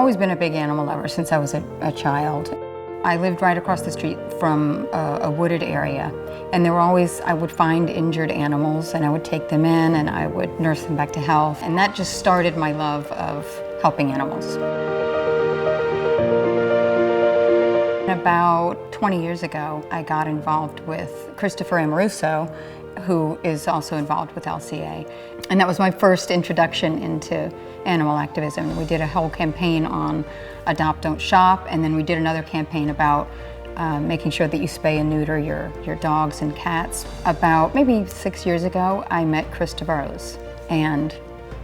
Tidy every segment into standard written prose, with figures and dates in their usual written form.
always been a big animal lover since I was a child. I lived right across the street from a wooded area, and there were always, I would find injured animals and I would take them in and I would nurse them back to health, and that just started my love of helping animals. About 20 years ago, I got involved with Christopher Amoruso, who is also involved with LCA. And that was my first introduction into animal activism. We did a whole campaign on Adopt, Don't Shop, and then we did another campaign about making sure that you spay and neuter your dogs and cats. About maybe 6 years ago, I met Christopher, and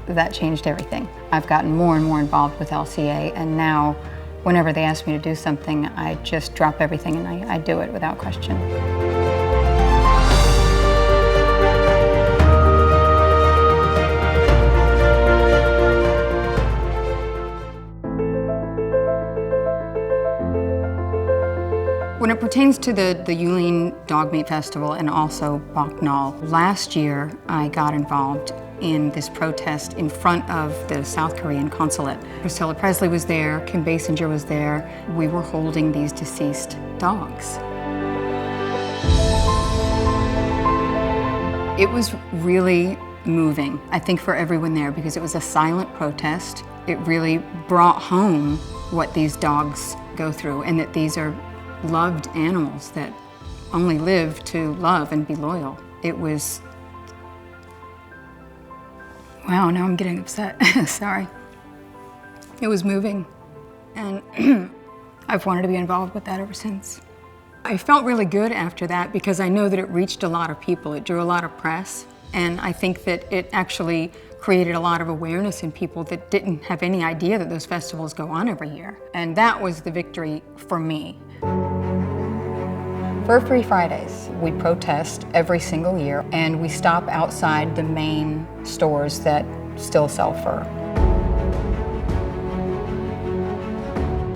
that changed everything. I've gotten more and more involved with LCA, and now whenever they ask me to do something, I just drop everything and I do it without question. When it pertains to the Yulin Dog Meat Festival and also Boknal, last year I got involved in this protest in front of the South Korean consulate. Priscilla Presley was there, Kim Basinger was there. We were holding these deceased dogs. It was really moving, I think, for everyone there, because it was a silent protest. It really brought home what these dogs go through, and that these are loved animals that only live to love and be loyal. It was, wow, now I'm getting upset, sorry. It was moving, and I've wanted to be involved with that ever since. I felt really good after that because I know that it reached a lot of people. It drew a lot of press, and I think that it actually created a lot of awareness in people that didn't have any idea that those festivals go on every year. And that was the victory for me. Fur-Free Fridays, we protest every single year, and we stop outside the main stores that still sell fur.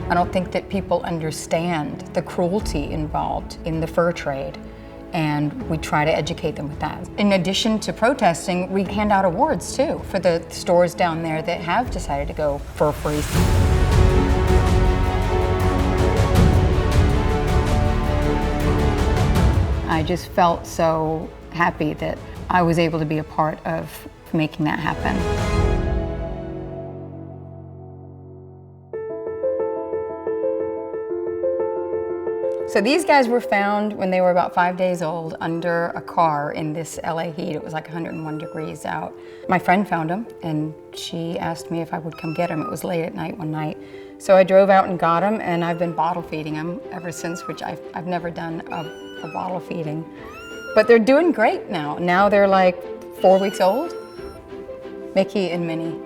I don't think that people understand the cruelty involved in the fur trade, and we try to educate them with that. In addition to protesting, we hand out awards too for the stores down there that have decided to go fur-free. I just felt so happy that I was able to be a part of making that happen. So these guys were found when they were about 5 days old under a car in this LA heat. It was like 101 degrees out. My friend found them, and she asked me if I would come get them. It was late at night one night. So I drove out and got them, and I've been bottle feeding them ever since, which I've never done a bottle feeding. But they're doing great now. Now they're like 4 weeks old. Mickey and Minnie.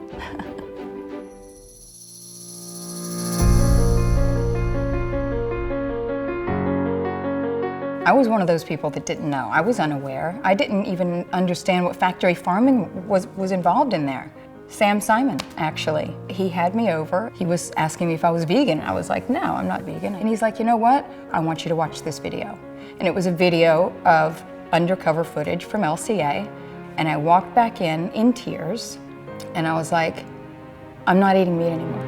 I was one of those people that didn't know. I was unaware. I didn't even understand what factory farming was involved in there. Sam Simon, actually. He had me over. He was asking me if I was vegan. I was like, no, I'm not vegan. And he's like, you know what? I want you to watch this video. And it was a video of undercover footage from LCA. And I walked back in tears, and I was like, I'm not eating meat anymore.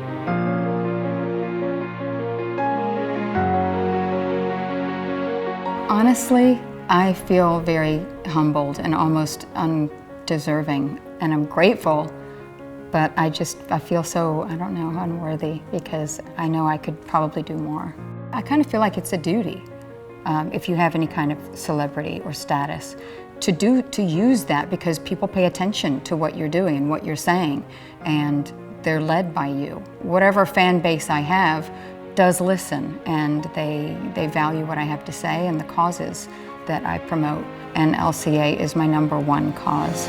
Honestly, I feel very humbled and almost undeserving, and I'm grateful, but I feel so, I don't know, unworthy, because I know I could probably do more. I kind of feel like it's a duty, if you have any kind of celebrity or status, to use that, because people pay attention to what you're doing and what you're saying, and they're led by you. Whatever fan base I have does listen, and they value what I have to say and the causes that I promote, and LCA is my #1 cause.